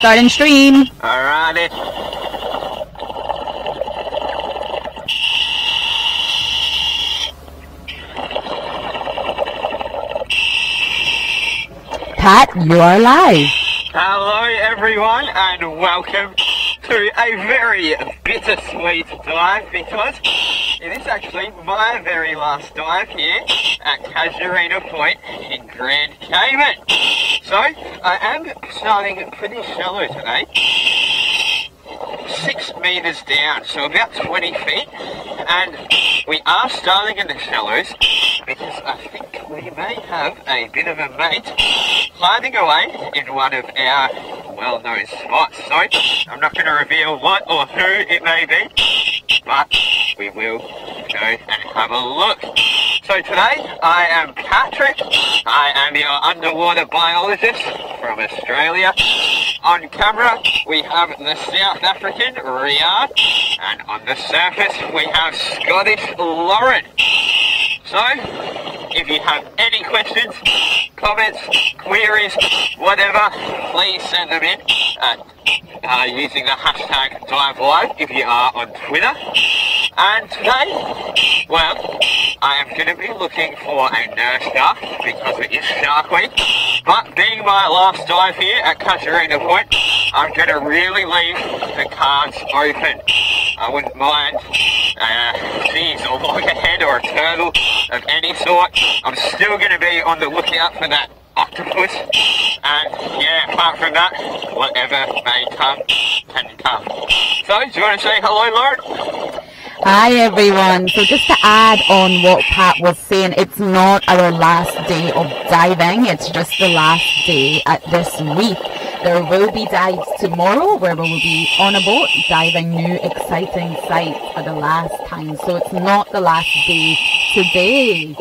Starting stream. Alrighty. Pat, you are live. Hello everyone and welcome to a very bittersweet dive because it is actually my very last dive here at Casuarina Point in Grand Cayman. So I am starting pretty shallow today, 6 meters down, so about 20 feet, and we are starting in the shallows because I think we may have a bit of a mate hiding away in one of our well-known spots. So I'm not going to reveal what or who it may be, but we will go and have a look. So today I am Patrick. I am your underwater biologist from Australia. On camera we have the South African Jeandre, and on the surface we have Scottish Lauren. So if you have any questions, comments, queries, whatever, please send them in using the hashtag diveLIVE if you are on Twitter. And today, well, I am going to be looking for a nurse shark because it is Shark Week. But being my last dive here at Casuarina Point, I'm going to really leave the cards open. I wouldn't mind a loggerhead or a turtle of any sort. I'm still going to be on the lookout for that octopus, and yeah, apart from that, whatever may come can come. So, do you want to say hello, Lauren? Hi everyone. So just to add on what Pat was saying, it's not our last day of diving, it's just the last day at this reef. There will be dives tomorrow where we will be on a boat diving new exciting sites for the last time. So it's not the last day today.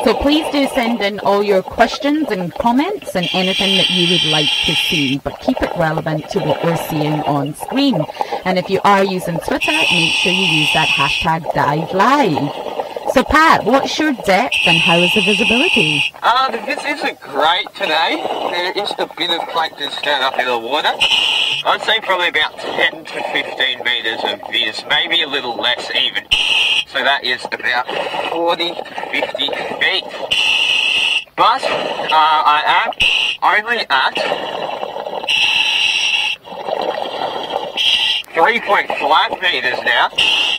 So please do send in all your questions and comments and anything that you would like to see, but keep it relevant to what we're seeing on screen. And if you are using Twitter, make sure you use that hashtag diveLIVE. So Pat, what's your depth and how is the visibility? The viz isn't great today. There is a bit of plankton stirred up in the water. I'd say probably about 10 to 15 metres of viz, maybe a little less even. So that is about 40 to 50 feet. But I am only at 3.5 metres now,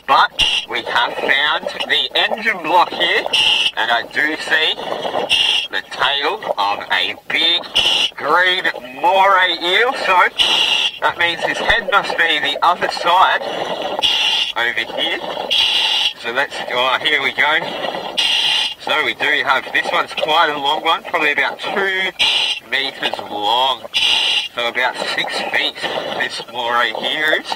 but we have found the engine block here, and I do see the tail of a big green moray eel, so that means his head must be the other side over here. So let's go, here we go. So we do have, this one's quite a long one, probably about 2 metres long. So about 6 feet this moray here is.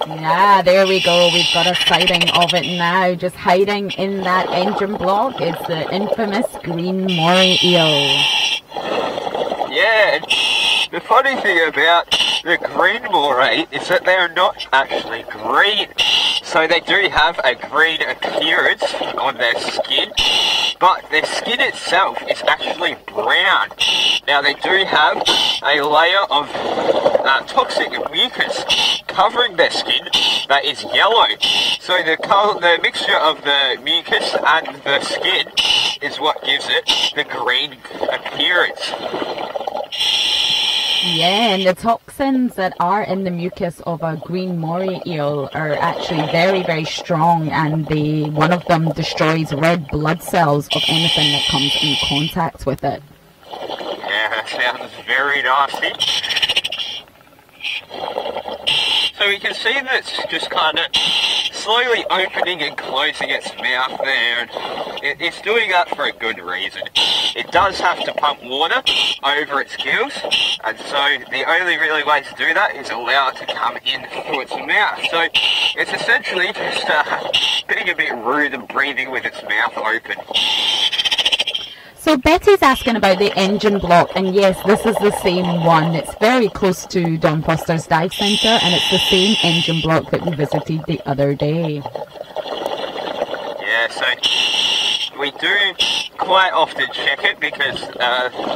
Yeah, there we go. We've got a sighting of it now. Just hiding in that engine block is the infamous green moray eel. Yeah, the funny thing about the green moray is that they're not actually green. So they do have a green appearance on their skin, but their skin itself is actually brown. Now they do have a layer of toxic mucus covering their skin that is yellow. So the mixture of the mucus and the skin is what gives it the green appearance. Yeah, and the toxins that are in the mucus of a green moray eel are actually very, very strong, and one of them destroys red blood cells of anything that comes in contact with it. Yeah, that sounds very nasty. So we can see that it's just kind of slowly opening and closing its mouth there, and it's doing that for a good reason. It does have to pump water over its gills, and so the only really way to do that is allow it to come in through its mouth. So it's essentially just being a bit rude and breathing with its mouth open. So Betty's asking about the engine block, and yes, this is the same one. It's very close to Don Foster's Dive Centre, and it's the same engine block that we visited the other day. Yeah, so we do quite often check it because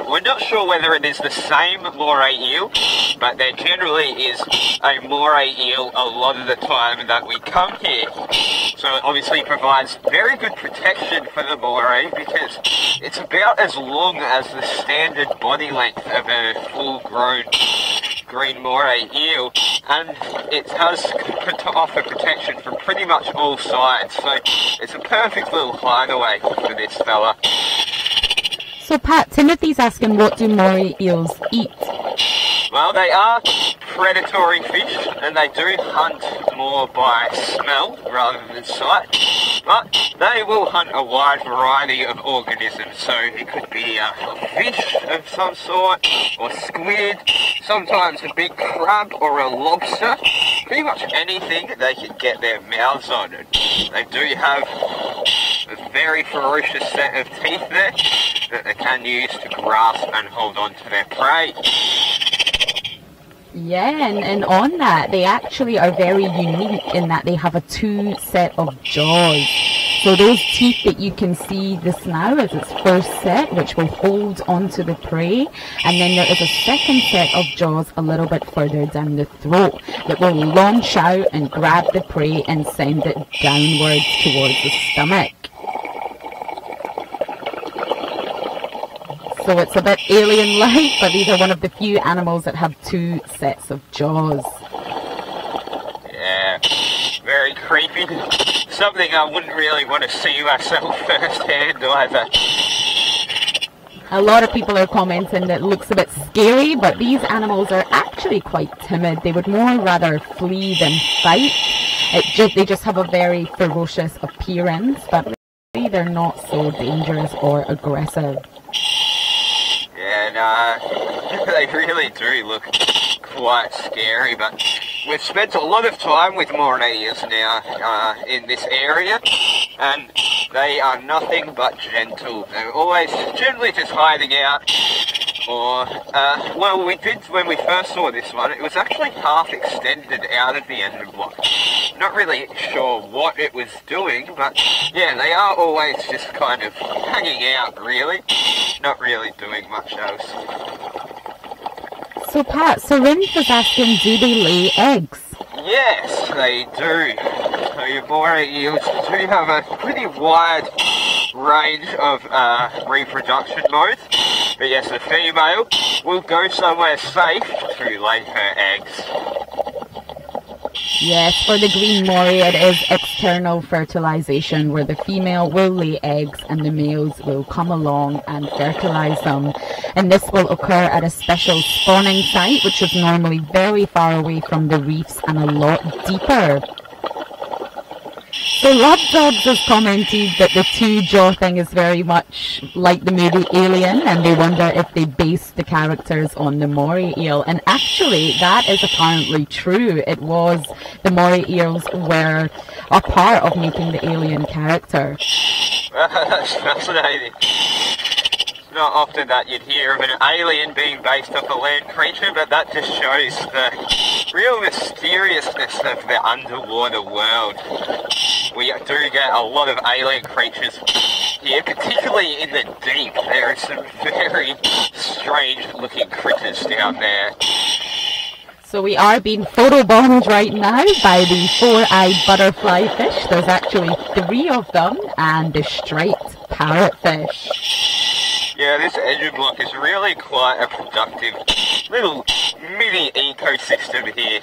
we're not sure whether it is the same moray eel, but there generally is a moray eel a lot of the time that we come here. So it obviously provides very good protection for the moray because it's about as long as the standard body length of a full-grown green moray eel, and it does offer protection from pretty much all sides, so it's a perfect little hideaway for this fella. So Pat, Timothy's asking, what do moray eels eat? Well, they are predatory fish, and they do hunt more by smell rather than sight, but they will hunt a wide variety of organisms. So it could be a fish of some sort, or squid, sometimes a big crab or a lobster, pretty much anything they can get their mouths on. And they do have a very ferocious set of teeth there that they can use to grasp and hold on to their prey. Yeah, and on that, they actually are very unique in that they have a two set of jaws. So those teeth that you can see this now is its first set, which will hold onto the prey, and then there is a second set of jaws a little bit further down the throat that will launch out and grab the prey and send it downwards towards the stomach. So it's a bit alien-like, but these are one of the few animals that have two sets of jaws. Yeah, very creepy. Something I wouldn't really want to see myself firsthand either. A lot of people are commenting that it looks a bit scary, but these animals are actually quite timid. They would more rather flee than fight. They just have a very ferocious appearance, but really they're not so dangerous or aggressive. Yeah, they really do look quite scary, but we've spent a lot of time with moray eels now in this area, and they are nothing but gentle. They're always generally just hiding out, or, well, we did, when we first saw this one, it was actually half extended out of the engine block. Not really sure what it was doing, but yeah, they are always just kind of hanging out, really. Not really doing much else. So Pat, Syringe was asking, do they lay eggs? Yes, they do. So your moray eels do have a pretty wide range of reproduction modes. But yes, the female will go somewhere safe to lay her eggs. Yes, for the green moray it is external fertilization where the female will lay eggs and the males will come along and fertilize them. And this will occur at a special spawning site which is normally very far away from the reefs and a lot deeper. So Love Dogs has commented that the two-jaw thing is very much like the movie Alien, and they wonder if they based the characters on the moray eel. And actually, that is apparently true. It was, the moray eels were a part of making the Alien character. That's fascinating. It's not often that you'd hear of an alien being based off a land creature, but that just shows the real mysteriousness of the underwater world. We do get a lot of alien creatures here, particularly in the deep. There are some very strange looking critters down there. So we are being photobombed right now by the four-eyed butterfly fish. There's actually 3 of them, and the striped parrotfish. Yeah, this engine block is really quite a productive little mini ecosystem here.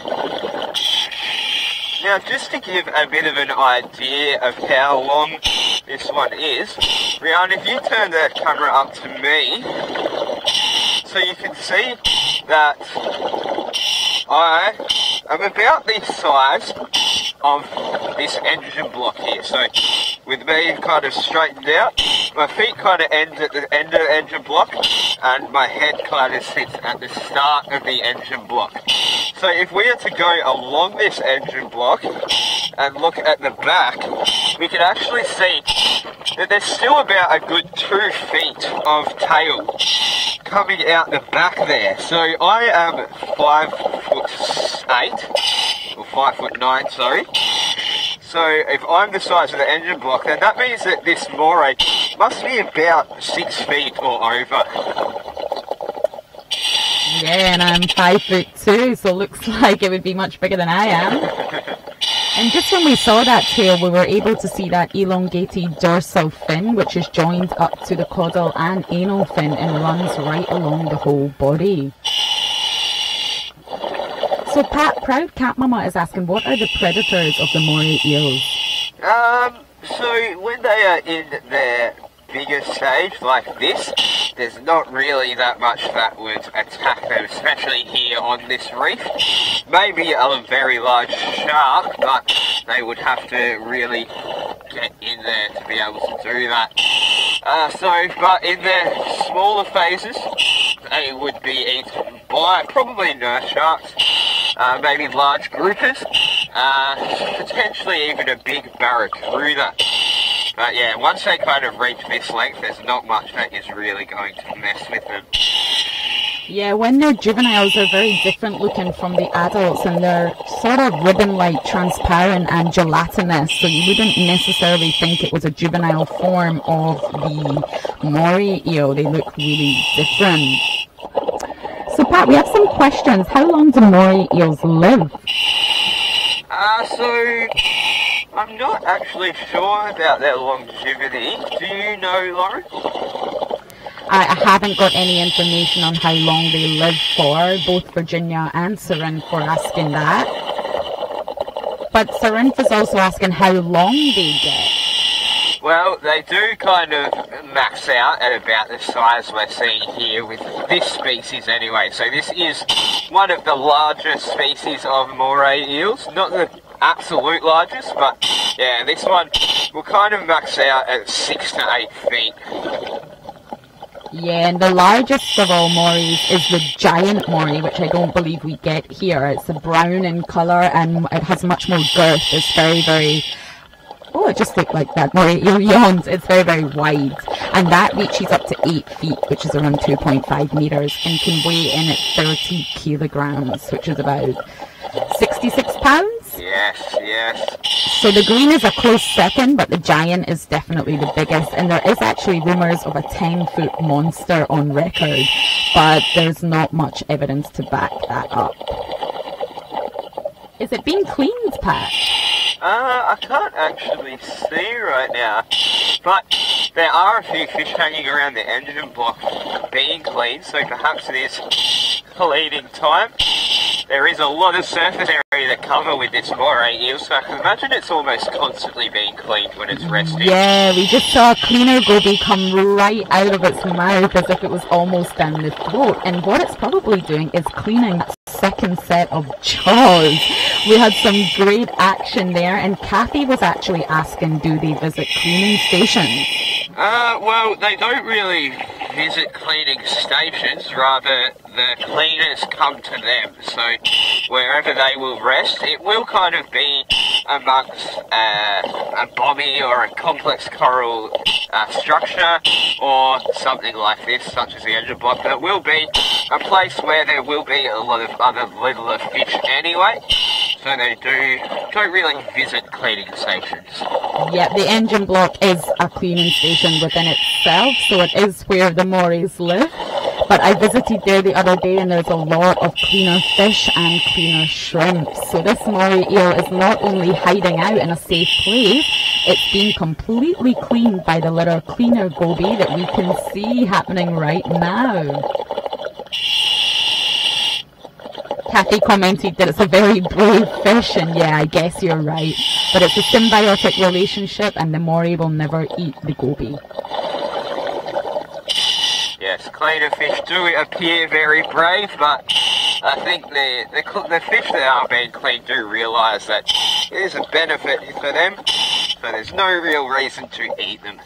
Now, just to give a bit of an idea of how long this one is, Jeandre, if you turn the camera up to me, so you can see that I am about the size of this engine block here. So with me kind of straightened out, my feet kind of end at the end of the engine block, and my head kind of sits at the start of the engine block. So if we are to go along this engine block and look at the back, we can actually see that there's still about a good 2 feet of tail coming out the back there. So I am 5'8", or 5'9", sorry. So if I'm the size of the engine block, then that means that this moray must be about 6 feet or over. Yeah, and I'm 5'2", so it looks like it would be much bigger than I am. And just when we saw that tail, we were able to see that elongated dorsal fin, which is joined up to the caudal and anal fin and runs right along the whole body. So Pat, Proud Cat Mama is asking, what are the predators of the moray eels? So when they are in their bigger stage like this, there's not really that much that would attack them, especially here on this reef. Maybe a very large shark, but they would have to really get in there to be able to do that. But in their smaller phases, they would be eaten by probably nurse sharks, maybe large groupers, potentially even a big barracuda. But yeah, once they kind of reach this length, there's not much that is really going to mess with them. Yeah, when they're juveniles, they're very different looking from the adults, and they're sort of ribbon-like, transparent and gelatinous, so you wouldn't necessarily think it was a juvenile form of the moray eel. They look really different. So Pat, we have some questions. How long do moray eels live? So I'm not actually sure about their longevity. Do you know, Lauren? I haven't got any information on how long they live for. Both Virginia and Sarinth were asking that. But Sarinth is also asking how long they get. Well, they do kind of max out at about the size we're seeing here with this species anyway. So this is one of the largest species of moray eels. Not the absolute largest, but yeah, this one will kind of max out at 6 to 8 feet. Yeah, and the largest of all morays is the giant moray, which I don't believe we get here. It's a brown in colour and it has much more girth. It's very, very... Oh, it just looked like that moray eel yawns. It's very, very wide. And that reaches up to 8 feet, which is around 2.5 metres, and can weigh in at 30 kilograms, which is about 66 pounds? Yes, yes. So the green is a close second, but the giant is definitely the biggest. And there is actually rumours of a 10-foot monster on record, but there's not much evidence to back that up. Is it being cleaned, Pat? I can't actually see right now, but there are a few fish hanging around the engine block being cleaned, so perhaps it is cleaning time. There is a lot of surface area to cover with this moray eel, so I can imagine it's almost constantly being cleaned when it's resting. Yeah, we just saw a cleaner goby come right out of its mouth as if it was almost down the throat, and what it's probably doing is cleaning that second set of jaws. We had some great action there, and Kathy was actually asking, do they visit cleaning stations? Well, they don't really visit cleaning stations, rather the cleaners come to them, so wherever they will rest, it will kind of be amongst a bommy or a complex coral structure, or something like this, such as the engine block, but it will be a place where there will be a lot of other littler fish anyway, so they don't really visit cleaning stations. Yeah, the engine block is a cleaning station within itself, so it is where the morays live. But I visited there the other day and there's a lot of cleaner fish and cleaner shrimp. So this moray eel is not only hiding out in a safe place, it's being completely cleaned by the little cleaner goby that we can see happening right now. Kathy commented that it's a very brave fish, and yeah, I guess you're right. But it's a symbiotic relationship and the moray will never eat the goby. Yes, cleaner fish do appear very brave, but I think the fish that are being cleaned do realise that it is a benefit for them, so there's no real reason to eat them.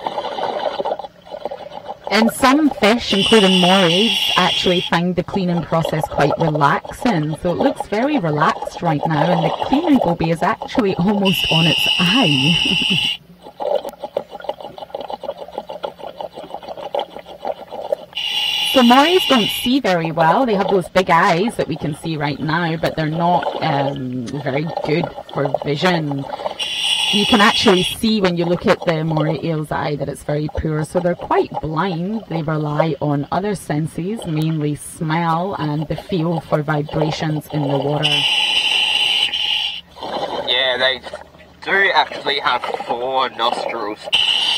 And some fish, including morays, actually find the cleaning process quite relaxing. So it looks very relaxed right now, and the cleaning goby is actually almost on its eye. So morays don't see very well. They have those big eyes that we can see right now, but they're not very good for vision. You can actually see when you look at the moray eel's eye that it's very poor, so they're quite blind. They rely on other senses, mainly smell and the feel for vibrations in the water. Yeah, they do actually have 4 nostrils.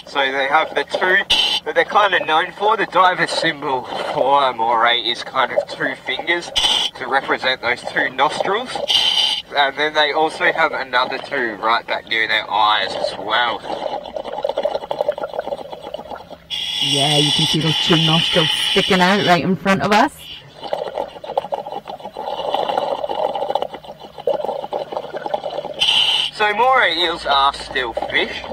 So they have the 2 that they're kind of known for. The diver symbol for a moray is kind of 2 fingers to represent those 2 nostrils. And then they also have another 2 right back near their eyes as well. Yeah, you can see those 2 nostrils sticking out right in front of us. So moray eels are still fish.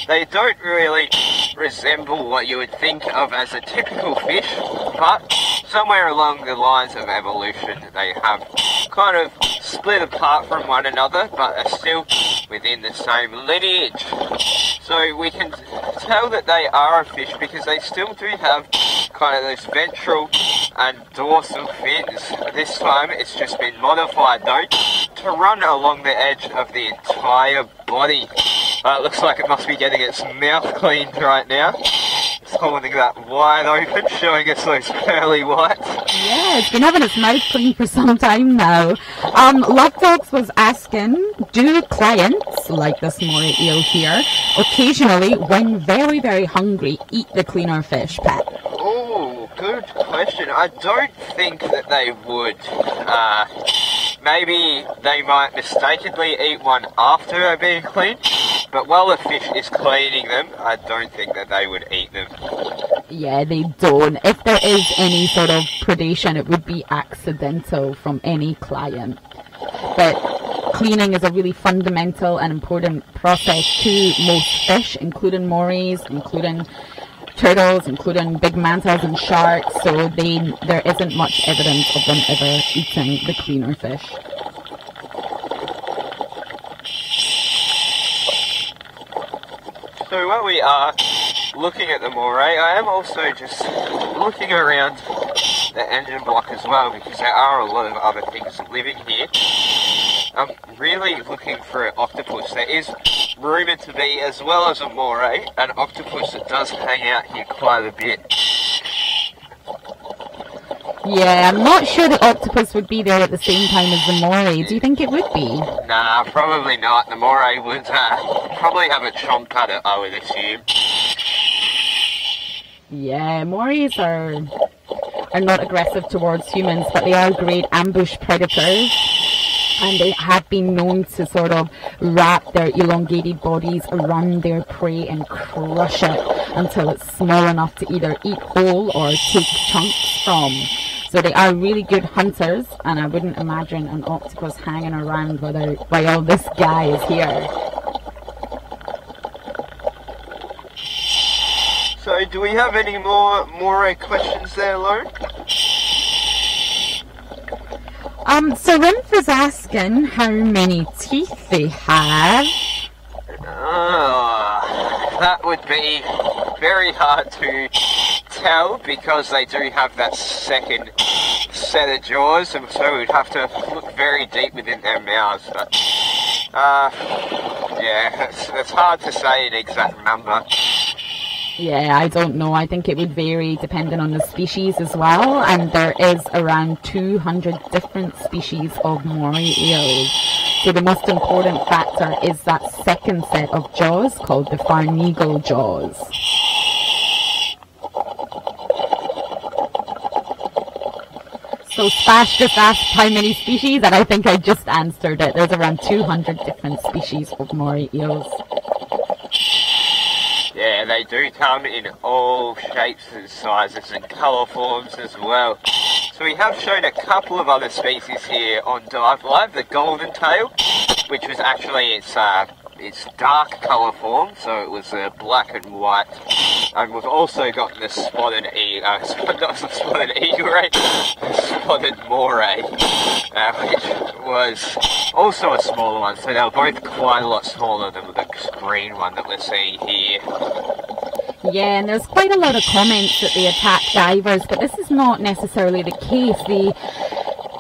They don't really resemble what you would think of as a typical fish, but somewhere along the lines of evolution they have kind of split apart from one another, but are still within the same lineage. So we can tell that they are a fish because they still do have kind of those ventral and dorsal fins. This time it's just been modified though to run along the edge of the entire body. It looks like it must be getting its mouth cleaned right now. It's holding that wide open, showing us those pearly whites. Yeah, it's been having its mouth clean for some time now. Love Dogs was asking, do clients, like this moray eel here, occasionally, when very, very hungry, eat the cleaner fish, Pat? Oh, good question. I don't think that they would. Maybe they might mistakenly eat one after they're being cleaned, but while the fish is cleaning them, I don't think that they would eat them. Yeah, they don't. If there is any sort of predation, it would be accidental from any client. But cleaning is a really fundamental and important process to most fish, including morays, including turtles, including big mantas and sharks, so there isn't much evidence of them ever eating the cleaner fish. So while we are looking at the moray, I am also just looking around the engine block as well, because there are a lot of other things living here. I'm really looking for an octopus. There is rumoured to be, as well as a moray, an octopus that does hang out here quite a bit. Yeah, I'm not sure the octopus would be there at the same time as the moray. Do you think it would be? Nah, probably not. The moray would probably have a chomp at it, I would assume. Yeah, morays are not aggressive towards humans, but they are great ambush predators. And they have been known to sort of wrap their elongated bodies around their prey and crush it until it's small enough to either eat whole or take chunks from. So they are really good hunters, and I wouldn't imagine an octopus hanging around while this guy is here. So do we have any more moray questions there, Lauren? So Rimph is asking how many teeth they have. That would be very hard to tell because they do have that second set of jaws, and so we'd have to look very deep within their mouths. But yeah, it's hard to say an exact number. Yeah, I don't know. I think it would vary depending on the species as well, and there is around 200 different species of moray eels. So the most important factor is that second set of jaws called the farnigo jaws. So Spash just asked how many species, and I think I just answered it. There's around 200 different species of moray eels. Yeah, they do come in all shapes and sizes and colour forms as well. So we have shown a couple of other species here on diveLIVE. The golden tail, which was actually its dark colour form, so it was black and white. And we've also got the spotted eagle, not the spotted eagle, right? The spotted moray, which was also a smaller one. So they were both quite a lot smaller than the green one that we're seeing here. Yeah, and there's quite a lot of comments that they attack divers, but this is not necessarily the case.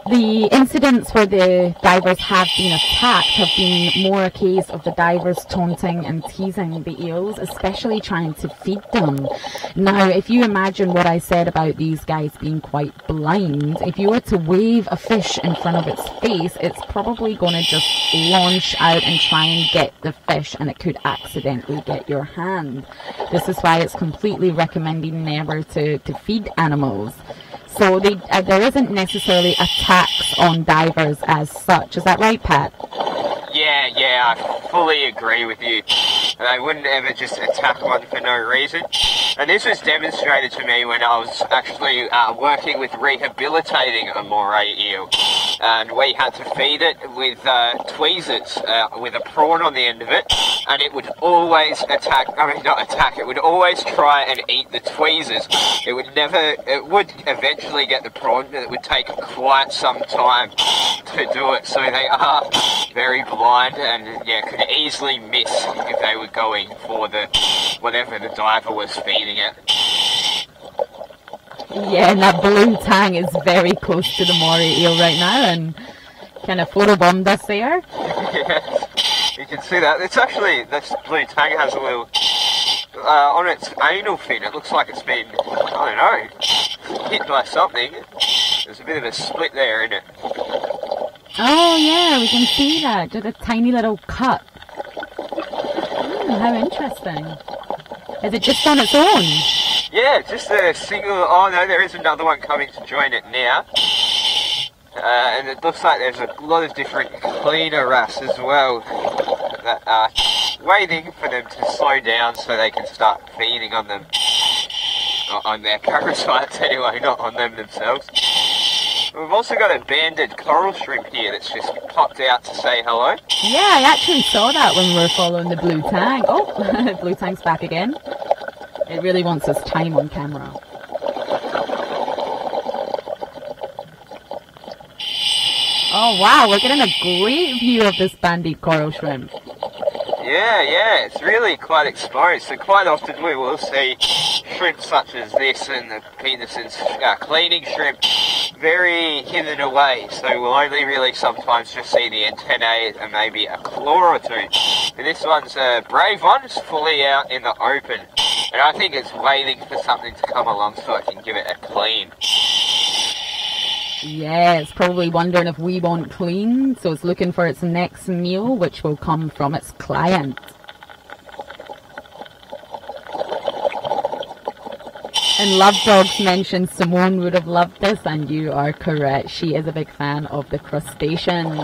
The incidents where the divers have been attacked have been more a case of the divers taunting and teasing the eels, especially trying to feed them. Now, if you imagine what I said about these guys being quite blind, if you were to wave a fish in front of its face, it's probably going to just launch out and try and get the fish, and it could accidentally get your hand. This is why it's completely recommended never to feed animals. So there isn't necessarily attacks on divers as such. Is that right, Pat? Yeah, I fully agree with you. They wouldn't ever just attack one for no reason. And this was demonstrated to me when I was actually working with rehabilitating a moray eel. And we had to feed it with tweezers, with a prawn on the end of it. And it would always it would always try and eat the tweezers. It would eventually get the prawn, but it would take quite some time to do it. So they are very blind and could easily miss if they were going for whatever the diver was feeding it. Yeah, and that blue tang is very close to the moray eel right now and kind of photobombed us there. Yes, you can see that. It's actually, this blue tang has a little, on its anal fin, it looks like it's been, I don't know, hit by something. There's a bit of a split there, isn't it? Oh yeah, we can see that. Just a tiny little cut. How interesting. Is it just on its own? Yeah, just a single. Oh no, there is another one coming to join it now. And it looks like there's a lot of different cleaner wrasse as well that are waiting for them to slow down so they can start feeding on them. On their parasites anyway, not on them themselves. We've also got a banded coral shrimp here that's just popped out to say hello. Yeah, I actually saw that when we were following the blue tang. Oh, blue tang's back again. It really wants its time on camera. Oh wow, we're getting a great view of this banded coral shrimp. Yeah, it's really quite exposed. So quite often we will see shrimp such as this and the Peterson's cleaning shrimp very hidden away. So we'll only really sometimes just see the antennae and maybe a claw or two. And this one's a brave one, it's fully out in the open. And I think it's waiting for something to come along so I can give it a clean. Yeah, it's probably wondering if we want clean, so it's looking for its next meal, which will come from its client. And Love Dogs mentioned Simone would have loved this, and you are correct. She is a big fan of the crustaceans.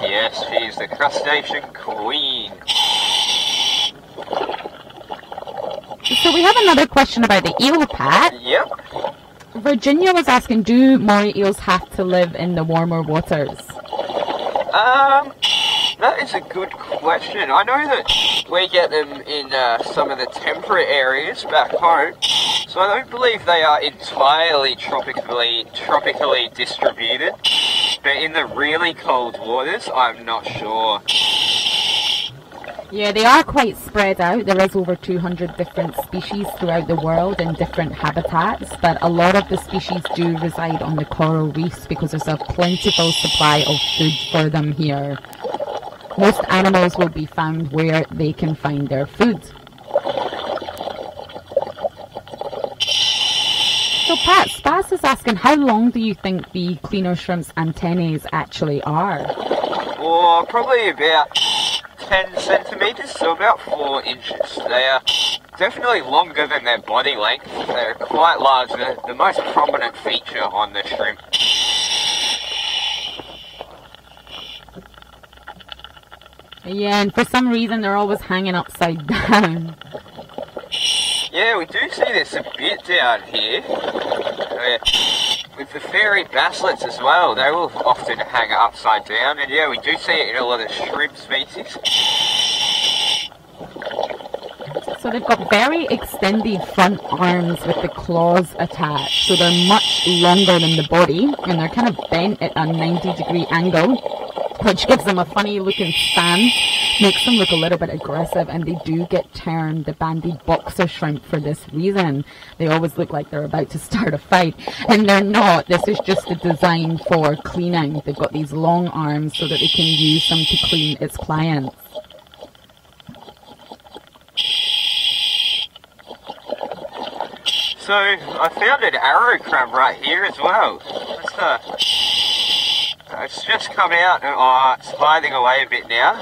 Yes, she's the crustacean queen. So we have another question about the eel, Pat. Yep. Virginia was asking, do moray eels have to live in the warmer waters? That is a good question. I know that we get them in some of the temperate areas back home, so I don't believe they are entirely tropically distributed. But in the really cold waters, I'm not sure. Yeah, they are quite spread out. There is over 200 different species throughout the world in different habitats, but a lot of the species do reside on the coral reefs because there's a plentiful supply of food for them here. Most animals will be found where they can find their food. So Pat, Spas is asking, how long do you think the cleaner shrimp's antennae actually are? Well, probably about 10 centimetres, so about 4 inches. They are definitely longer than their body length. They're quite large. They're the most prominent feature on the shrimp. Yeah, and for some reason they're always hanging upside down. Yeah, we do see this a bit down here. With the fairy basslets as well, they will often hang upside down, and yeah, we do see it in a lot of shrimp species. So they've got very extended front arms with the claws attached, so they're much longer than the body, and they're kind of bent at a 90-degree angle, which gives them a funny looking stance. makes them look a little bit aggressive, and they do get termed the bandy boxer shrimp for this reason. They always look like they're about to start a fight, and they're not. This is just a design for cleaning. They've got these long arms so that they can use them to clean its clients. So I found an arrow crab right here as well. It's just come out. Oh, it's hiding away a bit now.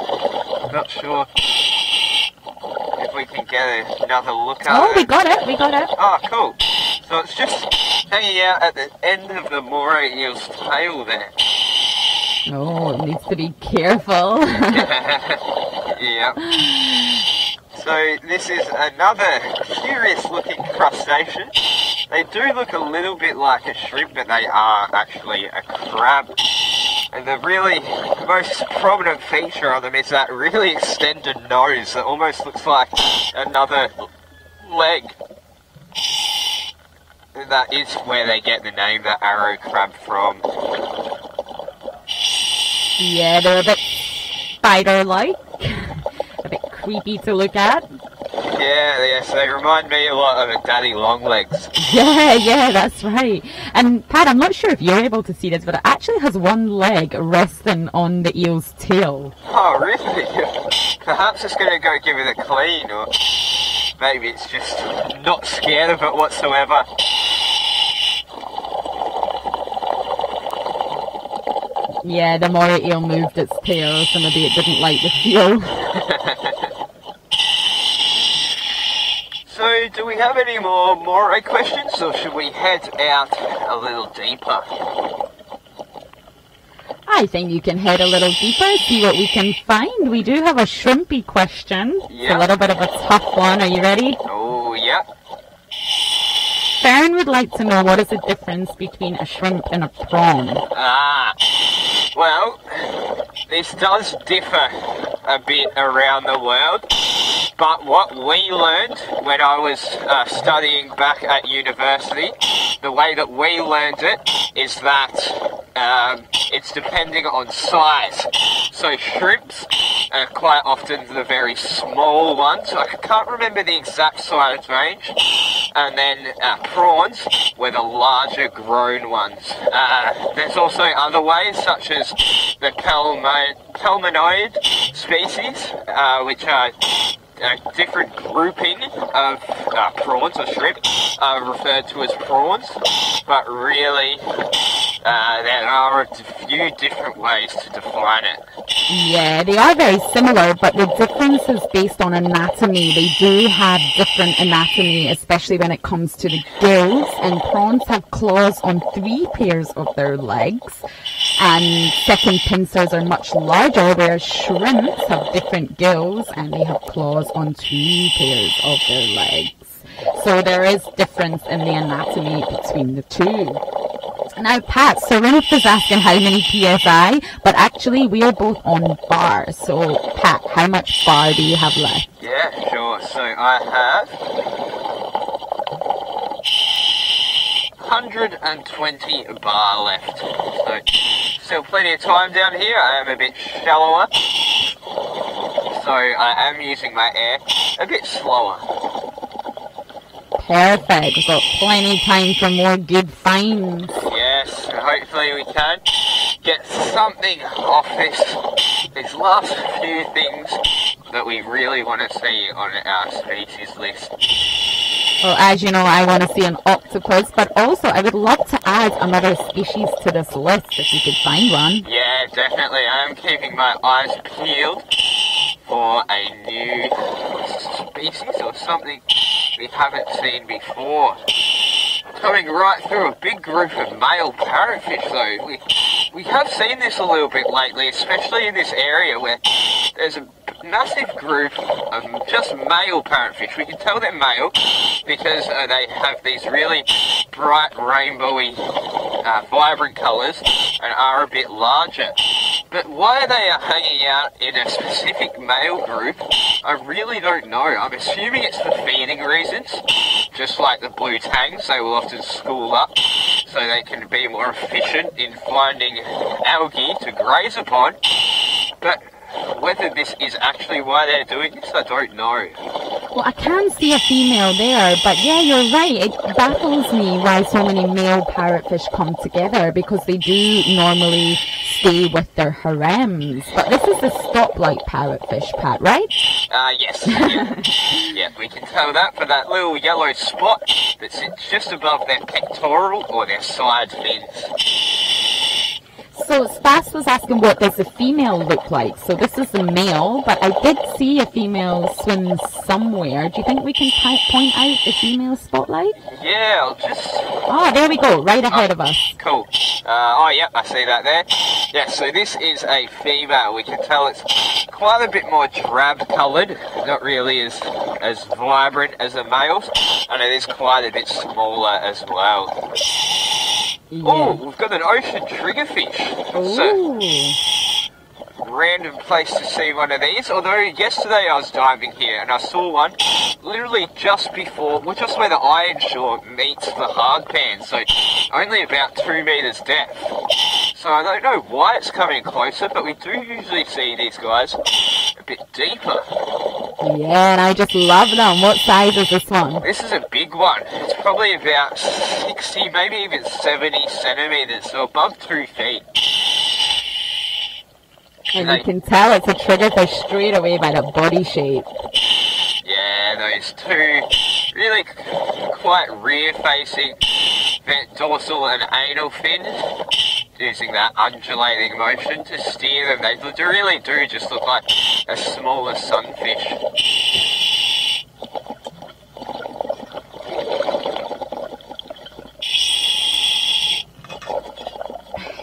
Not sure if we can get another look at it. Oh, we got it, we got it. Oh, cool. So it's just hanging out at the end of the moray eel's tail there. Oh, it needs to be careful. Yeah. So this is another curious looking crustacean. They do look a little bit like a shrimp, but they are actually a crab. And the really most prominent feature on them is that really extended nose that almost looks like another leg. And that is where they get the name, the arrow crab, from. Yeah, they're a bit spider-like. A bit creepy to look at. Yeah, yes, they remind me a lot of a daddy longlegs. Yeah, that's right. And Pat, I'm not sure if you're able to see this, but it actually has one leg resting on the eel's tail. Oh, really? Perhaps it's going to go give it a clean, or maybe it's just not scared of it whatsoever. Yeah, the moray eel moved its tail, so maybe it didn't like the feel. So, do we have any more moray questions, or should we head out a little deeper? I think you can head a little deeper, see what we can find. We do have a shrimpy question. Yep. It's a little bit of a tough one. Are you ready? Oh, yeah. Farron would like to know what is the difference between a shrimp and a prawn. Well, this does differ a bit around the world, but what we learned when I was studying back at university, the way that we learned it is that it's depending on size. So shrimps are quite often the very small ones. I can't remember the exact size range. And then prawns were the larger grown ones. There's also other ways, such as the Calmanoid species, which are a different grouping of prawns or shrimp, referred to as prawns, but really there are a few different ways to define it. Yeah, they are very similar, but the difference is based on anatomy. They do have different anatomy, especially when it comes to the gills, and prawns have claws on 3 pairs of their legs, and second pincers are much larger, whereas shrimps have different gills and they have claws on 2 pairs of their legs. So there is difference in the anatomy between the two. Now, Pat, Serenith is asking how many PSI, but actually we are both on bar. So, Pat, how much bar do you have left? Yeah, sure. So I have 120 bar left. So still plenty of time down here. I am a bit shallower, so I am using my air a bit slower. Perfect. We've got plenty of time for more good finds. Yes, hopefully we can get something off these last few things that we really want to see on our species list. Well, as you know, I want to see an octopus, but also I would love to add another species to this list if you could find one. Yeah, definitely. I am keeping my eyes peeled for a new species or something we haven't seen before. Coming right through a big group of male parrotfish though. We have seen this a little bit lately, especially in this area where there's a massive group of just male parrotfish. We can tell they're male because they have these really bright rainbowy vibrant colours and are a bit larger. But why they are hanging out in a specific male group, I really don't know. I'm assuming it's for feeding reasons. Just like the blue tangs, they will often school up so they can be more efficient in finding algae to graze upon. But whether this is actually why they're doing this, I don't know. Well, I can see a female there, but yeah, you're right. It baffles me why so many male parrotfish come together, because they do normally stay with their harems. But this is the stoplight parrotfish, Pat, right? Yes. Yeah. Yeah, we can tell that for that little yellow spot that sits just above their pectoral or their side fins. So Spas was asking, what does the female look like? So this is the male, but I did see a female swim somewhere. Do you think we can point out the female spotlight? Yeah, I'll just... Oh, there we go, right ahead of us. Cool. Oh, yeah, I see that there. Yeah, so this is a female. We can tell it's quite a bit more drab-coloured, not really as vibrant as the males, and it is quite a bit smaller as well. Yeah. Oh, we've got an ocean triggerfish. Ooh. So, random place to see one of these. Although yesterday I was diving here and I saw one literally just before, well, just where the iron shore meets the hard pan. So only about 2 meters depth. So I don't know why it's coming closer, but we do usually see these guys a bit deeper. Yeah, and I just love them. What size is this one? This is a big one. It's probably about 60, maybe even 70 centimeters, so above 2 feet. And you can tell it's a triggerfish straight away by the body shape. Yeah, those two really quite rear-facing dorsal and anal fins, using that undulating motion to steer them. They really do just look like a smaller sunfish.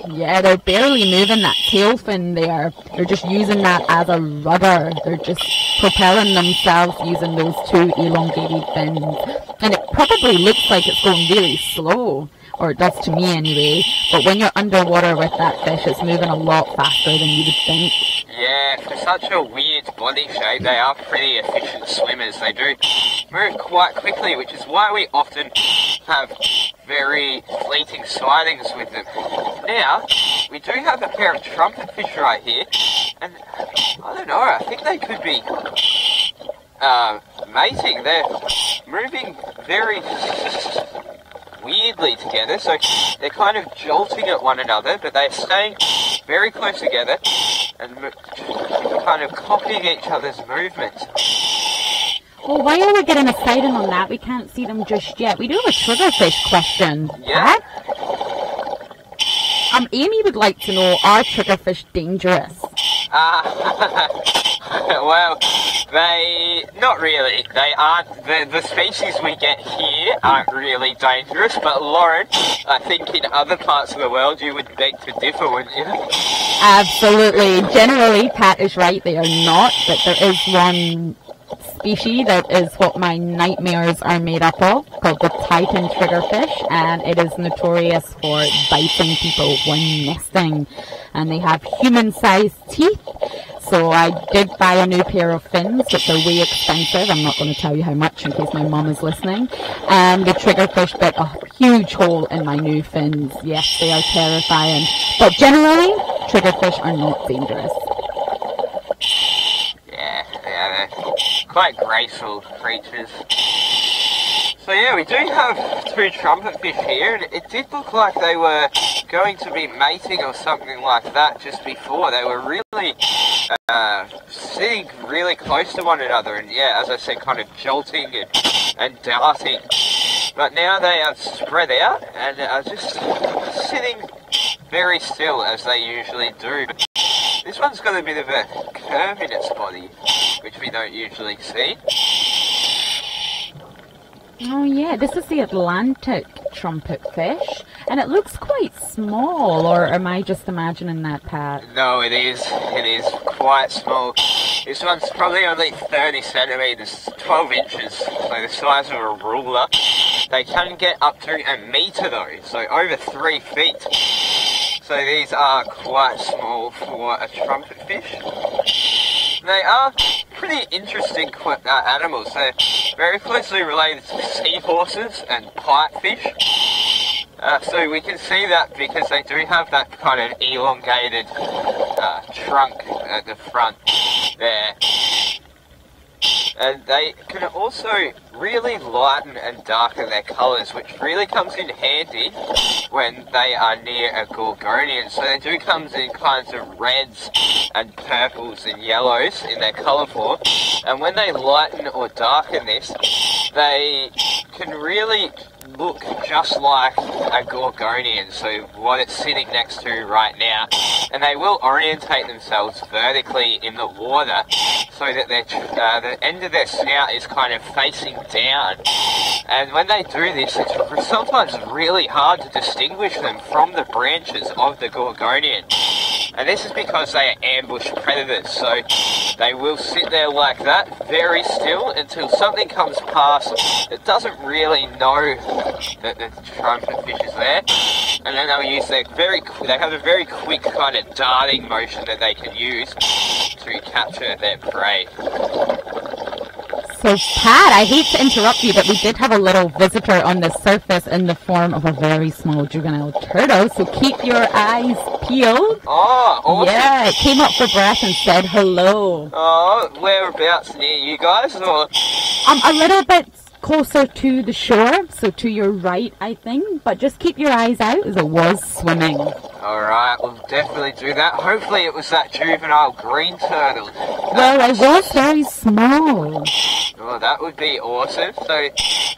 Yeah, they're barely moving that tail fin there. They're just using that as a rudder. They're just propelling themselves using those two elongated fins. And it probably looks like it's going really slow, or it does to me anyway. But when you're underwater with that fish, it's moving a lot faster than you would think. Yeah, for such a weird body shape, they are pretty efficient swimmers. They do move quite quickly, which is why we often have very fleeting sightings with them. Now, we do have a pair of trumpetfish right here, and I don't know, I think they could be mating. They're moving very weirdly together, so they're kind of jolting at one another, but they're staying very close together and kind of copying each other's movements. Well, while we're getting a sighting on that, we can't see them just yet. We do have a triggerfish question. Yeah? Amy would like to know, are triggerfish dangerous? Well, not really. They aren't, the species we get here aren't really dangerous, but Lauren, I think in other parts of the world you would beg to differ, wouldn't you? Absolutely. Generally, Pat is right, they are not, but there is one species that is what my nightmares are made up of, called the Titan triggerfish, and it is notorious for biting people when nesting, and they have human-sized teeth. So I did buy a new pair of fins, which are way expensive. I'm not going to tell you how much in case my mom is listening. And the triggerfish bit a huge hole in my new fins. Yes, they are terrifying, but generally triggerfish are not dangerous. Yeah, they're quite graceful creatures. So yeah, we do have two trumpetfish here, and it did look like they were going to be mating or something like that just before. They were really sitting really close to one another, and yeah, as I said, kind of jolting and darting. But now they are spread out and are just sitting very still, as they usually do. This one's got a bit of a curve in its body, which we don't usually see. Oh yeah, this is the Atlantic trumpetfish, and it looks quite small, or am I just imagining that, Pat? No, it is quite small. This one's probably only 30 centimetres, 12 inches, so the size of a ruler. They can get up to a metre though, so over 3 feet. So these are quite small for a trumpetfish. They are pretty interesting animals. They're very closely related to seahorses and pipefish. So we can see that because they do have that kind of elongated trunk at the front. there. And they can also really lighten and darken their colours, which really comes in handy when they are near a gorgonian. So they do come in kinds of reds and purples and yellows in their colour form. And when they lighten or darken this, they can really look just like a gorgonian, so what it's sitting next to right now. And they will orientate themselves vertically in the water so that the end of their snout is kind of facing down. And when they do this, it's sometimes really hard to distinguish them from the branches of the gorgonian. And this is because they are ambush predators, so they will sit there like that, very still, until something comes past that doesn't really know that the trumpet fish is there. And then they'll use they have a very quick kind of darting motion that they can use to capture their prey. So Pat, I hate to interrupt you, but we did have a little visitor on the surface in the form of a very small juvenile turtle, so keep your eyes peeled. Oh, awesome. Yeah, it came up for breath and said hello. Oh, whereabouts near you guys? Or? A little bit closer to the shore, so to your right, I think, but just keep your eyes out as it was swimming. Alright, we'll definitely do that. Hopefully it was that juvenile green turtle. Well, it was very small. Well, that would be awesome. So,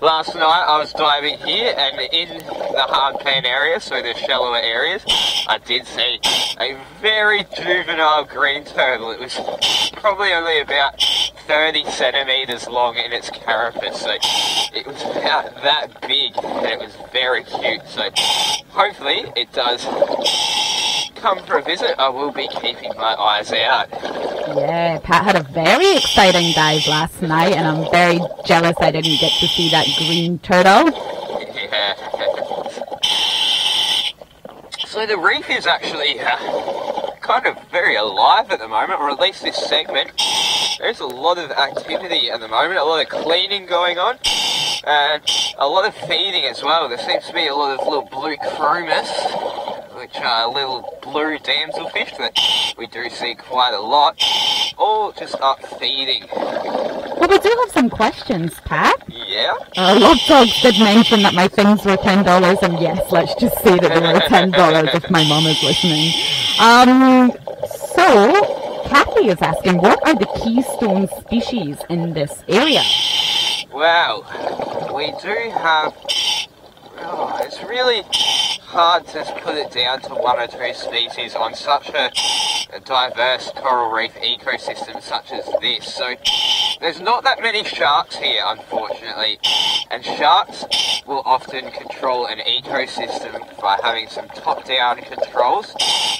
last night I was diving here, and in the hard pan area, so the shallower areas, I did see a very juvenile green turtle. It was probably only about 30 centimetres long in its carapace, so it was about that big, and it was very cute. So, hopefully it does come for a visit. I will be keeping my eyes out. Yeah, Pat had a very exciting dive last night, and I'm very jealous I didn't get to see that green turtle. Yeah. So the reef is actually kind of very alive at the moment, or at least this segment. There's a lot of activity at the moment, a lot of cleaning going on, and a lot of feeding as well. There seems to be a lot of little blue chromis, which are little blue damselfish that we do see quite a lot, all just up feeding. Well, we do have some questions, Pat. Yeah? Love Dogs did mention that my things were $10, and yes, let's just say that they were $10 if my mum is listening. So, Kathy is asking, what are the keystone species in this area? Well, we do have... Oh, it's really hard to put it down to one or two species on such a diverse coral reef ecosystem such as this. So there's not that many sharks here, unfortunately, and sharks will often control an ecosystem by having some top-down controls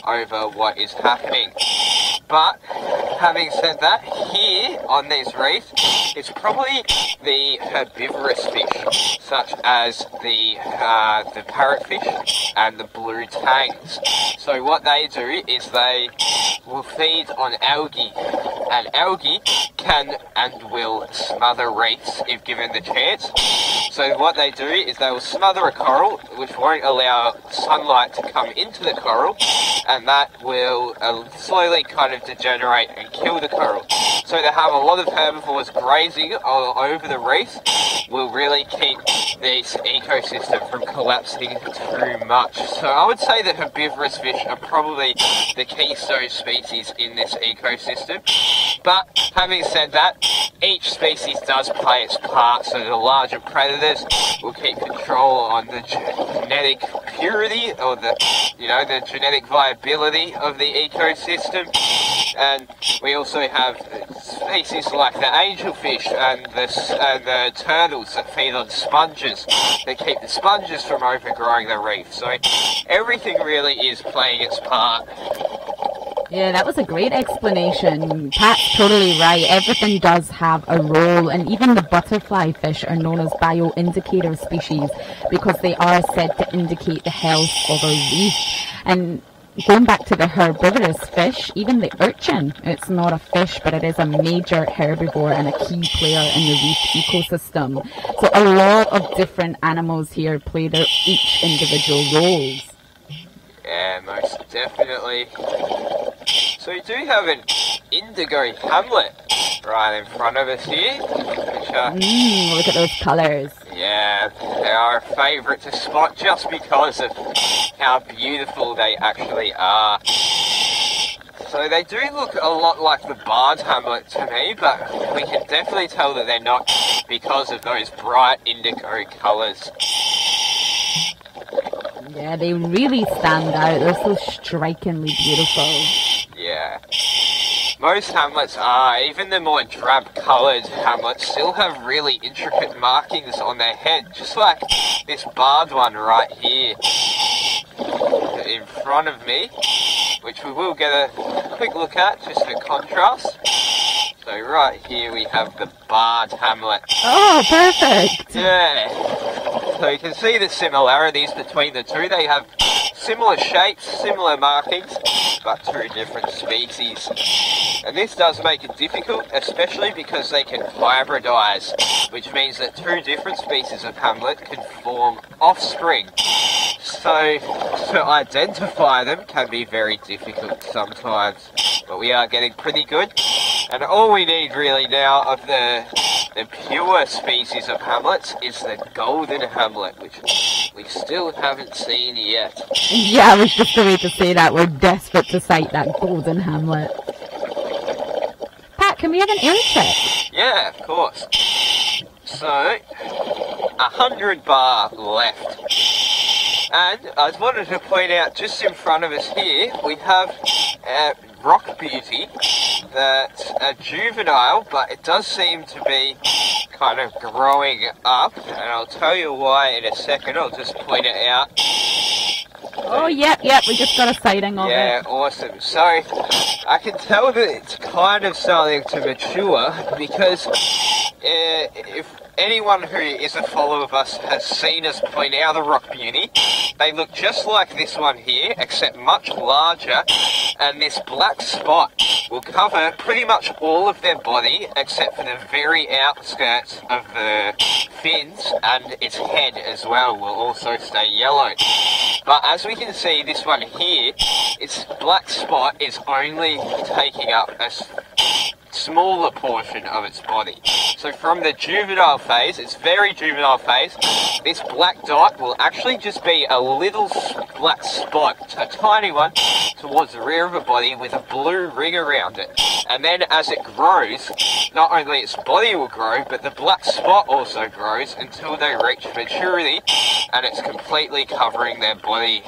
over what is happening. But having said that, here on these reefs, it's probably the herbivorous fish, such as the parrotfish and the blue tangs. So what they do is they will feed on algae, and algae can and will smother reefs if given the chance. So what they do is they will smother a coral, which won't allow sunlight to come into the coral, and that will slowly kind of degenerate and kill the coral. So to have a lot of herbivores grazing all over the reefs will really keep this ecosystem from collapsing too much. So I would say that herbivorous fish are probably the keystone species in this ecosystem. But having said that, each species does play its part, so the larger predators will keep control on the genetic purity, or the genetic viability of the ecosystem. And we also have species like the angelfish and the turtles that feed on sponges that keep the sponges from overgrowing the reef. So everything really is playing its part. Yeah, that was a great explanation. Pat's totally right. Everything does have a role, and even the butterfly fish are known as bioindicator species because they are said to indicate the health of a reef. And going back to the herbivorous fish, even the urchin, it's not a fish, but it is a major herbivore and a key player in the reef ecosystem. So a lot of different animals here play their each individual roles. Yeah, most definitely. So we do have an indigo hamlet right in front of us here. Which are, look at those colours. yeah, they are a favourite to spot just because of how beautiful they actually are. So they do look a lot like the barred hamlet to me, but we can definitely tell that they're not because of those bright indigo colours. Yeah, they really stand out. They're so strikingly beautiful. Yeah. Most hamlets are, even the more drab coloured hamlets still have really intricate markings on their head, just like this barred one right here in front of me, which we will get a quick look at just for contrast. So right here we have the barred hamlet. Oh, perfect! Yeah. So you can see the similarities between the two. They have similar shapes, similar markings, but two different species. And this does make it difficult, especially because they can hybridize, which means that two different species of hamlet can form offspring. So to identify them can be very difficult sometimes, but we are getting pretty good. And all we need really now of the pure species of hamlets is the golden hamlet, which we still haven't seen yet. Yeah, I was just going to say that. We're desperate to sight that golden hamlet. Pat, can we have an air check? Yeah, of course. So, 100 bar left. And I wanted to point out, just in front of us here, we have a rock beauty that's a juvenile, but it does seem to be kind of growing up, and I'll tell you why in a second. I'll just point it out. Oh, yep, we just got a sighting of it. Yeah, awesome. So, I can tell that it's kind of starting to mature, because if anyone who is a follower of us has seen us point out the rock beauty, they look just like this one here, except much larger, and this black spot will cover pretty much all of their body, except for the very outskirts of the fins, and its head as well will also stay yellow. But as we can see, this one here, its black spot is only taking up a smaller portion of its body. So from the juvenile phase, its very juvenile phase, this black dot will actually just be a little black spot, a tiny one, towards the rear of the body with a blue ring around it. And then as it grows, not only its body will grow, but the black spot also grows until they reach maturity and it's completely covering their body.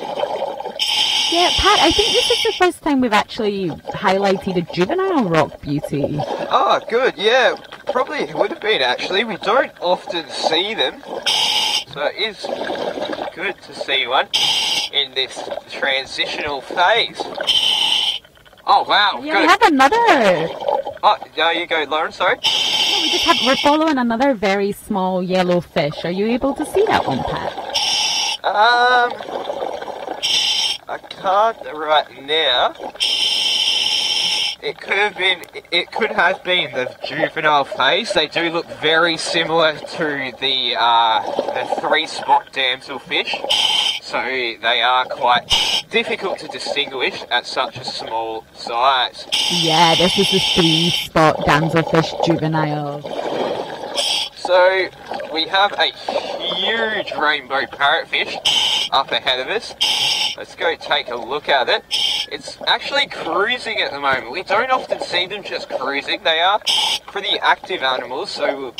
Yeah, Pat, I think this is the first time we've actually highlighted a juvenile rock beauty. Oh, good, yeah. Probably it would have been, actually. We don't often see them, so it is good to see one in this transitional phase. Oh, wow, Yeah, good. we have another. Oh, there you go, Lauren, sorry. No, we're following another very small yellow fish. Are you able to see that one, Pat? I can't right now. It could have been the juvenile phase. They do look very similar to the three-spot damselfish, so they are quite difficult to distinguish at such a small size. Yeah, this is the three-spot damselfish juvenile. So we have a huge rainbow parrotfish up ahead of us. Let's go take a look at it. It's actually cruising at the moment. We don't often see them just cruising. They are pretty active animals, so we'll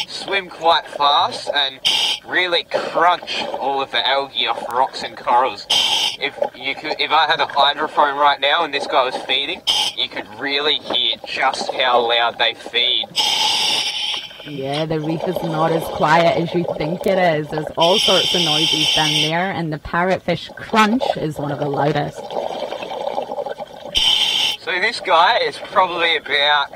swim quite fast and really crunch all of the algae off rocks and corals. If I had a hydrophone right now and this guy was feeding, you could really hear just how loud they feed. Yeah, the reef is not as quiet as you think it is. There's all sorts of noises down there, and the parrotfish crunch is one of the loudest. So this guy is probably about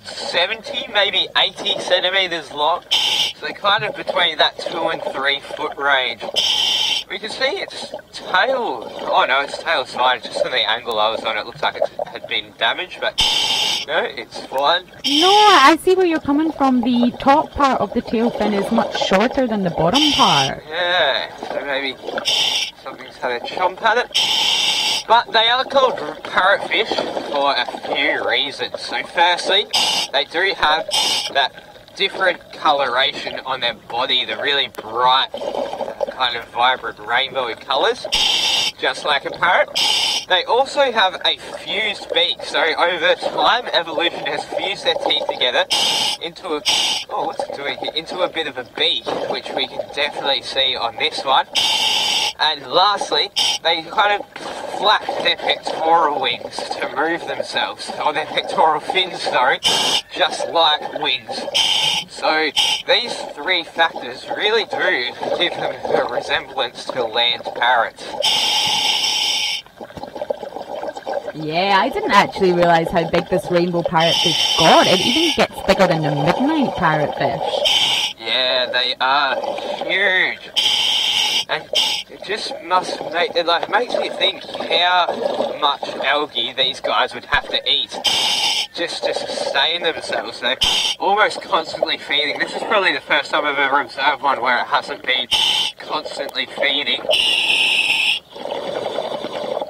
70, maybe 80 centimetres long. So kind of between that 2 and 3 foot range. We can see its tail, oh no, its tail's fine, just from the angle I was on it looks like it had been damaged, but no, it's fine. No, I see where you're coming from. The top part of the tail fin is much shorter than the bottom part. Yeah, so maybe something's had a chomp at it. But they are called parrotfish for a few reasons. So firstly, they do have that different coloration on their body, the really bright, kind of vibrant rainbow colours, just like a parrot. They also have a fused beak, so over time evolution has fused their teeth together into a, what's it doing here? Into a bit of a beak, which we can definitely see on this one. And lastly, they kind of flap their pectoral wings to move themselves, or their pectoral fins, sorry, just like wings. So these three factors really do give them a resemblance to land parrots. Yeah, I didn't actually realise how big this rainbow parrotfish got. It even gets bigger than the midnight parrotfish. Yeah, they are huge. And it just must make, it like makes me think how much algae these guys would have to eat just to sustain themselves. They're almost constantly feeding. This is probably the first time I've ever observed one where it hasn't been constantly feeding.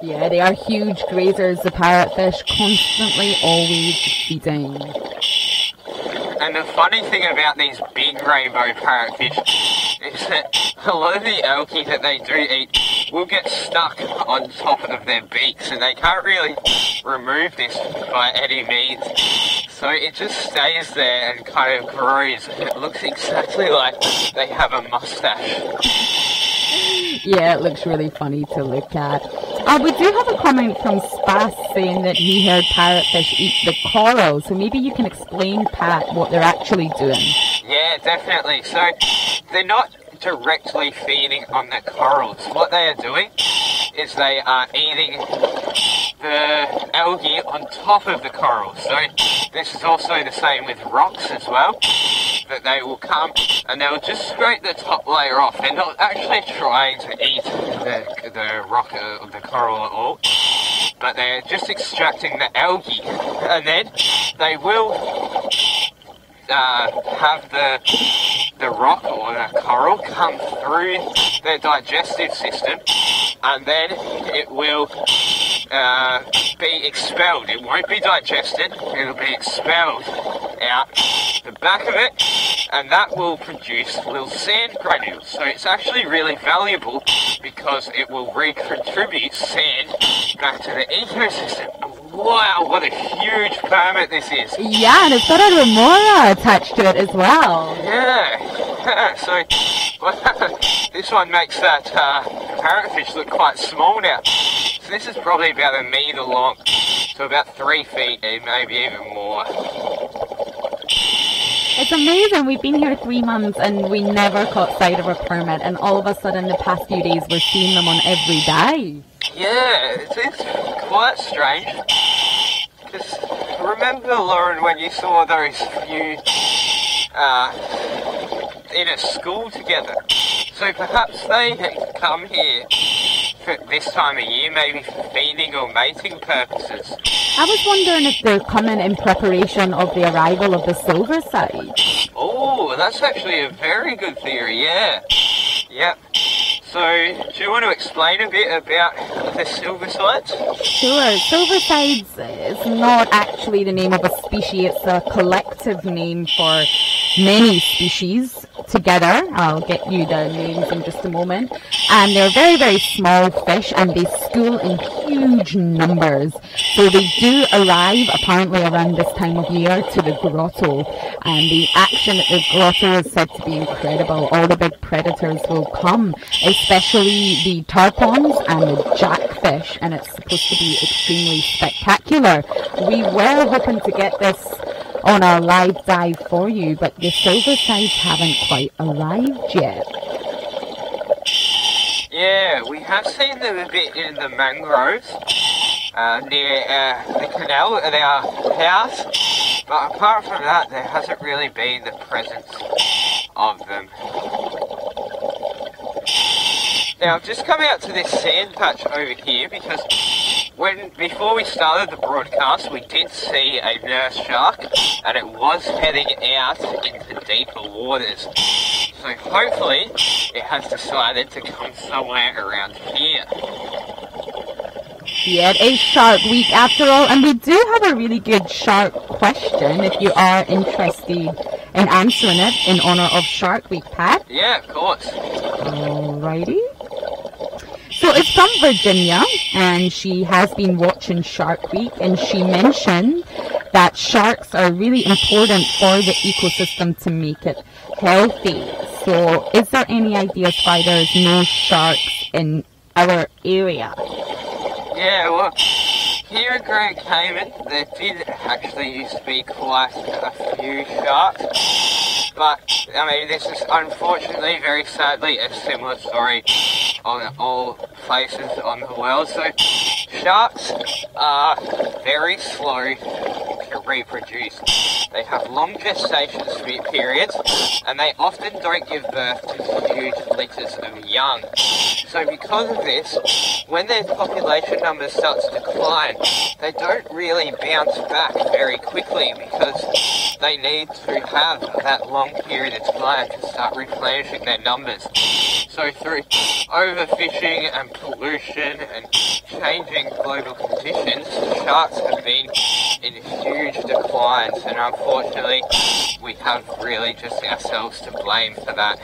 Yeah, they are huge grazers, the parrotfish, constantly always feeding. And the funny thing about these big rainbow parrotfish is that a lot of the algae that they do eat will get stuck on top of their beaks, and they can't really remove this by any means. So it just stays there and kind of grows. It looks exactly like they have a mustache. Yeah, it looks really funny to look at. We do have a comment from Spas saying that he heard parrotfish eat the coral, so maybe you can explain, Pat, what they're actually doing. Yeah, definitely. So they're not directly feeding on the corals. What they are doing is they are eating the algae on top of the coral. So this is also the same with rocks as well, that they will come and they'll just scrape the top layer off. They're not actually trying to eat the rock or the coral at all, but they're just extracting the algae, and then they will have the rock or the coral come through their digestive system, and then it will be expelled. It won't be digested, it'll be expelled out the back of it, and that will produce little sand granules. So it's actually really valuable because it will recontribute sand back to the ecosystem. Wow, what a huge permit this is. Yeah, and it's got a remora attached to it as well. Yeah, so this one makes that parrotfish look quite small now. So this is probably about a metre long, so about 3 feet, maybe even more. It's amazing. We've been here 3 months and we never caught sight of a permit, and all of a sudden the past few days we're seeing them on every dive. Yeah, it's quite strange. Just remember, Lauren, when you saw those few in a school together. So perhaps they come here for this time of year, maybe for feeding or mating purposes. I was wondering if they're coming in preparation of the arrival of the silver side. Oh, that's actually a very good theory, yeah. Yep. So, do you want to explain a bit about the silver sides? Sure. Silver sides is not actually the name of a species. It's a collective name for many species together. I'll get you the names in just a moment. And they're very, very small fish, and they school in huge numbers. So they do arrive apparently around this time of year to the grotto. And the action at the grotto is said to be incredible. All the big predators will come, especially the tarpons and the jackfish, and it's supposed to be extremely spectacular. We were hoping to get this on our live dive for you, but the silver sides haven't quite arrived yet. Yeah, we have seen them a bit in the mangroves near the canal at our house, but apart from that there hasn't really been the presence of them. Now I've just come out to this sand patch over here because before we started the broadcast we did see a nurse shark, and it was heading out into deeper waters. So hopefully it has decided to come somewhere around here. Yeah, it is Shark Week after all, and we do have a really good shark question if you are interested in answering it in honor of Shark Week, Pat. Yeah, of course. Alrighty. So it's from Virginia, and she has been watching Shark Week, and she mentioned that sharks are really important for the ecosystem to make it healthy. So is there any ideas why there's no sharks in our area? Yeah, well, here at Grand Cayman, there did actually used to be quite a few sharks, but, I mean, this is unfortunately, very sadly, a similar story on all places on the world. So, sharks are very slow to reproduce. They have long gestation periods, and they often don't give birth to huge litters of young. So because of this, when their population numbers start to decline, they don't really bounce back very quickly because they need to have that long period of time to start replenishing their numbers. So through overfishing and pollution and changing global conditions, sharks have been in huge declines, and unfortunately we have really just ourselves to blame for that.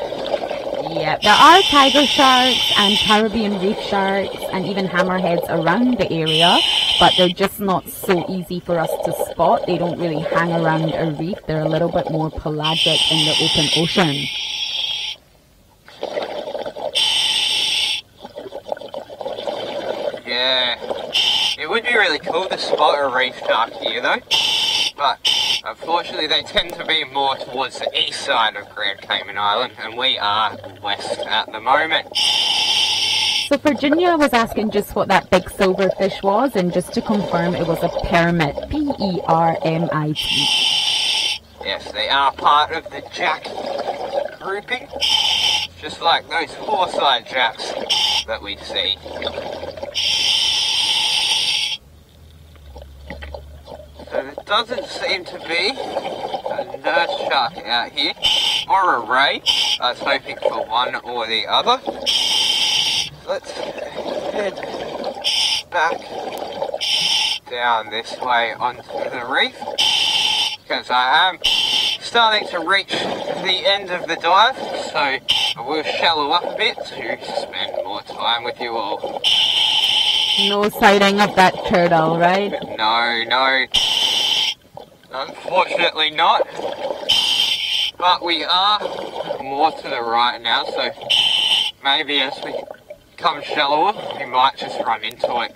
Yeah, there are tiger sharks and Caribbean reef sharks and even hammerheads around the area, but they're just not so easy for us to spot. They don't really hang around a reef. They're a little bit more pelagic in the open ocean. Yeah, it would be really cool to spot a reef shark here though, but unfortunately they tend to be more towards the east side of Grand Cayman Island, and we are west at the moment. So Virginia was asking just what that big silverfish was, and just to confirm, it was a permit, P-E-R-M-I-T. Yes, they are part of the jack grouping, just like those horse-eyed jacks that we see. So there doesn't seem to be a nurse shark out here, or a ray. I was hoping for one or the other. Let's head back down this way onto the reef, because I am starting to reach the end of the dive, so I will shallow up a bit to spend more time with you all. No sighting of that turtle, right? No, unfortunately not. But we are more to the right now, so maybe as we come shallower, we might just run into it.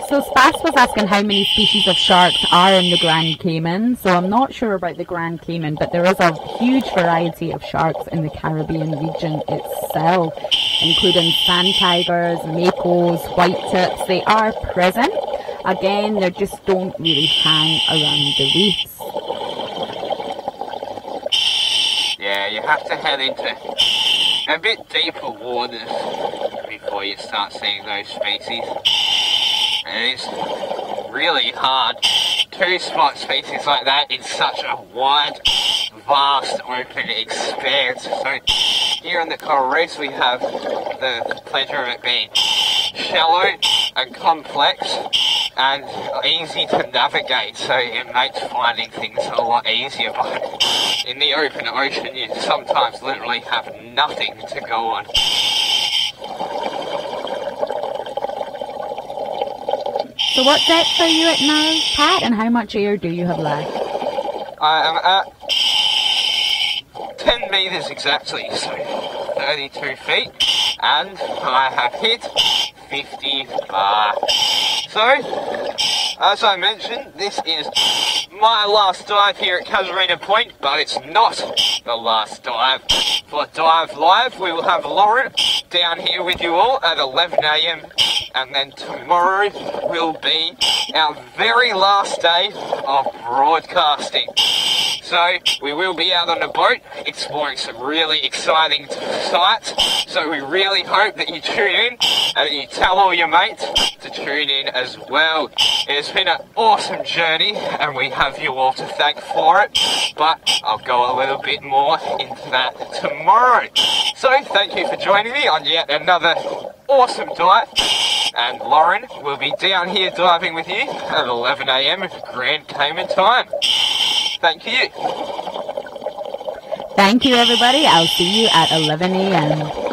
So Spas was asking how many species of sharks are in the Grand Cayman. So I'm not sure about the Grand Cayman, but there is a huge variety of sharks in the Caribbean region itself, including sand tigers, makos, white tips. They are present. Again, they just don't really hang around the reefs. Yeah, you have to head into a bit deeper waters before you start seeing those species. It is really hard to spot species like that in such a wide, vast, open expanse. So here on the coral reefs we have the pleasure of it being shallow and complex and easy to navigate, so it makes finding things a lot easier. But in the open ocean you sometimes literally have nothing to go on. So what depth are you at now, Pat, and how much air do you have left? I am at 10 metres exactly, so 32 feet, and I have hit 50 bar. So, as I mentioned, this is my last dive here at Casuarina Point, but it's not the last dive. For diveLIVE, we will have Lauren down here with you all at 11 AM, and then tomorrow will be our very last day of broadcasting. So we will be out on the boat exploring some really exciting sights. So we really hope that you tune in and that you tell all your mates to tune in as well. It's been an awesome journey and we have you all to thank for it, but I'll go a little bit more into that tomorrow. So thank you for joining me on yet another awesome dive, and Lauren will be down here diving with you at 11 AM Grand Cayman time. Thank you. Thank you, everybody. I'll see you at 11 AM.